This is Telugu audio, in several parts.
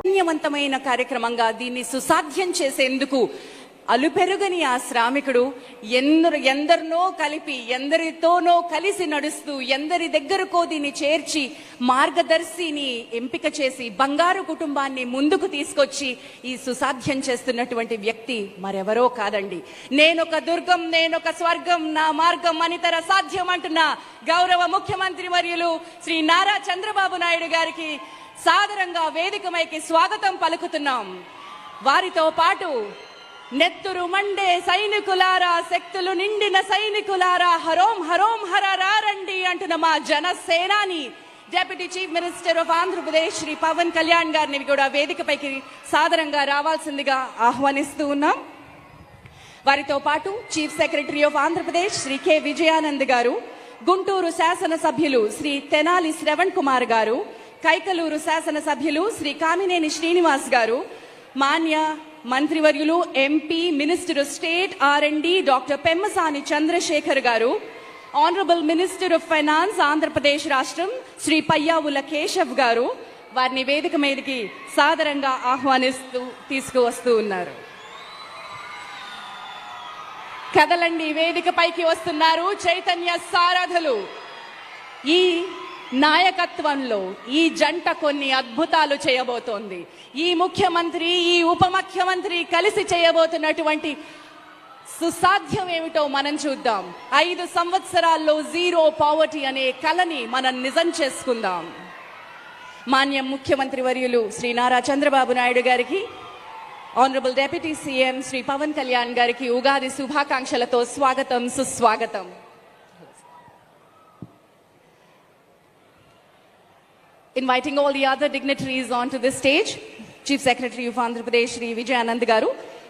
పుణ్యవంతమైన కార్యక్రమంగా దీన్ని సుసాధ్యం చేసేందుకు అలుపెరుగని ఆ శ్రామికుడు ఎందరినో కలిపి ఎందరితోనో కలిసి నడుస్తూ ఎందరి దగ్గరకో దీన్ని చేర్చి మార్గదర్శిని ఎంపిక చేసి బంగారు కుటుంబాన్ని ముందుకు తీసుకొచ్చి ఈ సుసాధ్యం చేస్తున్నటువంటి వ్యక్తి మరెవరో కాదండి. నేనొక దుర్గం, నేనొక స్వర్గం, నా మార్గం అనితర సాధ్యం అంటున్న గౌరవ ముఖ్యమంత్రి వర్యులు శ్రీ నారా చంద్రబాబు నాయుడు గారికి సాదరంగా వేదికమైకి స్వాగతం పలుకుతున్నాం. వారితో పాటు నెత్తురు మండే సైనికులారా, శక్తులు నిండిన సైనికులారా, హరోం హరోం హరరారండి అంటున్న మా జనసేనాని deputy chief minister of Andhra Pradesh Shri Pawan Kalyan గారిని కూడా వేదికపైకి సాదరంగా రావాల్సిందిగా ఆహ్వానిస్తూ ఉన్నాం. వారితో పాటు chief secretary of Andhra Pradesh Shri K Vijayanand garu, Guntur శాసనసభ్యులు శ్రీ తెనాలి శ్రవణ్ కుమార్ గారు, కైకలూరు శాసనసభ్యులు శ్రీ కామినేని శ్రీనివాస్ గారు, మాన్య మంత్రివర్యులు MP minister of state R&D doctor Pemmasani Chandrasekhar garu, honourable minister of finance Andhra Pradesh రాష్ట్రం శ్రీ పయ్యావుల కేశవ్ గారు వారిని వేదిక మీదకి సాదరంగా ఆహ్వానిస్తూ తీసుకువస్తూ ఉన్నారు. కదలండి, వేదిక పైకి వస్తున్నారు చైతన్య సారథులు. ఈ నాయకత్వంలో ఈ జంట కొన్ని అద్భుతాలు చేయబోతోంది. ఈ ముఖ్యమంత్రి, ఈ ఉప ముఖ్యమంత్రి కలిసి చేయబోతున్నటువంటి సుసాధ్యం ఏమిటో మనం చూద్దాం. 5 సంవత్సరాల్లో జీరో పావర్టీ అనే కలని మనం నిజం చేసుకుందాం. మాన్యం ముఖ్యమంత్రి వర్యులు శ్రీ నారా చంద్రబాబు నాయుడు గారికి, honourable deputy CM Shri Pawan Kalyan గారికి ఉగాది శుభాకాంక్షలతో స్వాగతం, సుస్వాగతం. Inviting all the other dignitaries onto this stage, Chief Secretary of Andhra Pradesh Shri Vijayanand garu,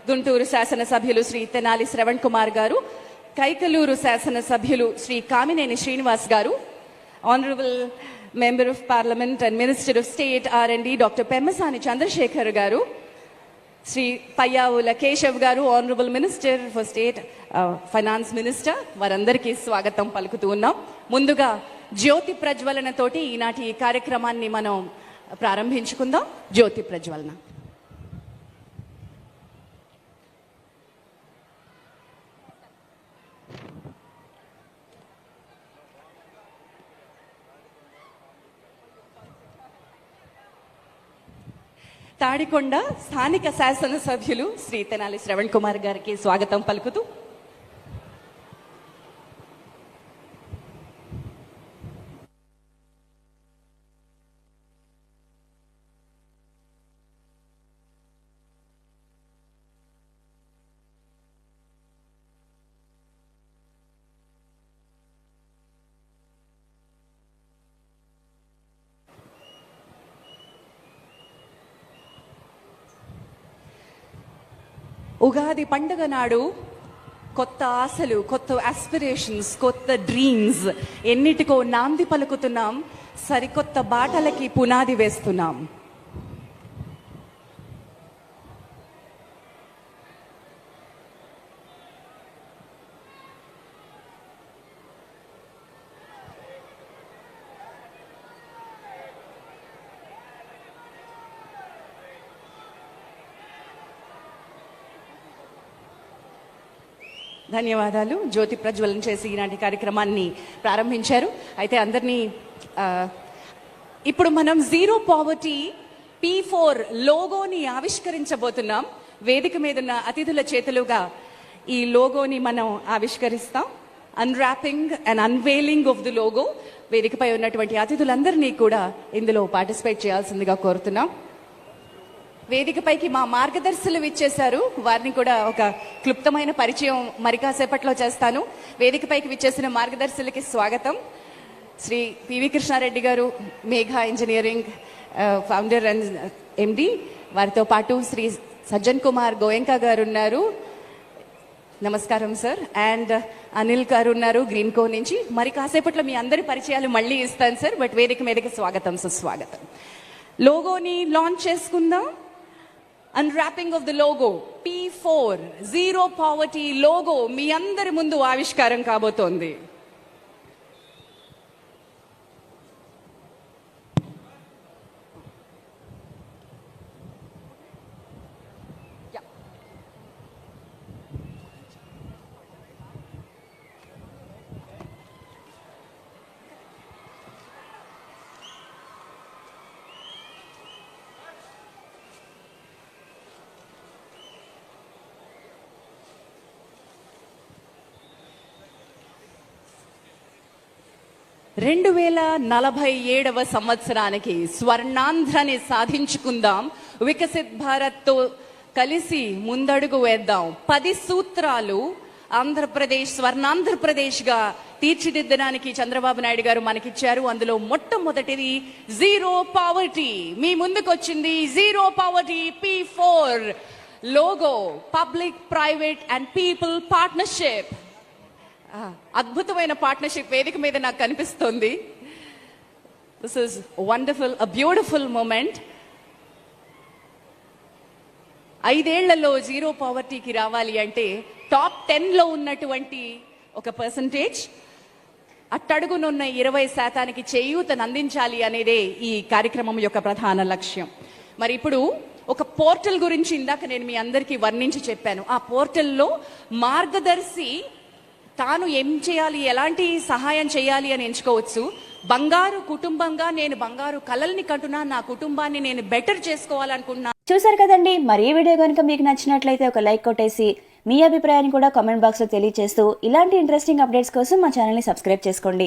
Gunturu Sasana Sabhyulu Shri Tenali Shravan Kumar garu, Kaikaluru Sasana Sabhyulu Shri Kamineni Srinivas garu, Honorable Member of Parliament and Minister of State R&D Dr. Pemmasani Chandrasekhar garu, Shri Payyavula Keshav garu, Honorable Minister for State Finance Minister, varandariki swagatam palukutu unnam. Munduga జ్యోతి ప్రజ్వలనతోటి ఈనాటి ఈ కార్యక్రమాన్ని మనం ప్రారంభించుకుందాం. జ్యోతి ప్రజ్వలన. తాడికొండ స్థానిక శాసనసభ్యులు శ్రీ తెనాలి శ్రవణ్ కుమార్ గారికి స్వాగతం పలుకుతూ, ఉగాది పండుగ నాడు కొత్త ఆశలు, కొత్త ఆస్పిరేషన్స్, కొత్త డ్రీమ్స్ ఎన్నిటికో నాంది పలుకుతున్నాం. సరికొత్త బాటలకి పునాది వేస్తున్నాం. ధన్యవాదాలు. జ్యోతి ప్రజ్వలన చేసి ఈనాటి కార్యక్రమాన్ని ప్రారంభించారు. అయితే అందరినీ ఇప్పుడు మనం జీరో పావర్టీ P4 లోగోని ఆవిష్కరించబోతున్నాం. వేదిక మీద ఉన్న అతిథుల చేతులుగా ఈ లోగోని మనం ఆవిష్కరిస్తాం. Unwrapping and అన్వేలింగ్ of the logo. వేదికపై ఉన్నటువంటి అతిథులందరినీ కూడా ఇందులో పార్టిసిపేట్ చేయాల్సిందిగా కోరుతున్నాం. వేదికపైకి మా మార్గదర్శులు విచ్చేశారు. వారిని కూడా ఒక క్లుప్తమైన పరిచయం మరి కాసేపట్లో చేస్తాను. వేదికపైకి విచ్చేసిన మార్గదర్శులకి స్వాగతం. శ్రీ పివి కృష్ణారెడ్డి గారు, Megha engineering founder and MD. వారితో పాటు శ్రీ సజ్జన్ కుమార్ గోయంకా గారు ఉన్నారు. నమస్కారం సార్. అండ్ అనిల్ గారు ఉన్నారు గ్రీన్ కో నుంచి. మరి కాసేపట్లో మీ అందరి పరిచయాలు మళ్ళీ ఇస్తాను సార్. బట్ వేదిక మీదకి స్వాగతం, సుస్వాగతం. లోగోని లాంచ్ చేసుకుందాం. Unwrapping of the logo P4 zero poverty logo మీ అందరి ముందు ఆవిష్కారం కాబోతోంది. 2047వ సంవత్సరానికి స్వర్ణాంధ్రని సాధించుకుందాం. వికసిత్ భారత్తో కలిసి ముందడుగు వేద్దాం. 10 సూత్రాలు ఆంధ్రప్రదేశ్ స్వర్ణాంధ్రప్రదేశ్గా తీర్చిదిద్దడానికి చంద్రబాబు నాయుడు గారు మనకిచ్చారు. అందులో మొట్టమొదటిది జీరో పావర్టీ. మీ ముందుకు వచ్చింది zero poverty P4 logo, public private and people partnership. అద్భుతమైన పార్ట్నర్షిప్ వేదిక మీద నాకు కనిపిస్తుంది. This is wonderful, a beautiful moment. 5 ఏళ్లలో జీరో పావర్టీకి రావాలి అంటే టాప్ 10లో ఉన్నటువంటి ఒక పర్సంటేజ్, అట్టడుగునున్న 20% చేయూతను అందించాలి అనేదే ఈ కార్యక్రమం యొక్క ప్రధాన లక్ష్యం. మరి ఇప్పుడు ఒక పోర్టల్ గురించి ఇందాక నేను మీ అందరికీ వర్ణించి చెప్పాను. ఆ పోర్టల్లో మార్గదర్శి తాను ఏం చేయాలి, ఎలాంటి సహాయం చేయాలి అని ఎంచుకోవచ్చు. బంగారు కుటుంబంగా నేను బంగారు కలల్ని కంటున్నా, నా కుటుంబాన్ని నేను బెటర్ చేసుకోవాలనుకున్నా. చూసారు కదండి, మరి ఈ వీడియో కనుక మీకు నచ్చినట్లయితే ఒక లైక్ కొట్టేసి మీ అభిప్రాయాన్ని కూడా కామెంట్ బాక్స్ లో తెలియజేస్తూ ఇలాంటి ఇంట్రెస్టింగ్ అప్డేట్స్ కోసం మా ఛానల్ ని సబ్స్క్రైబ్ చేసుకోండి.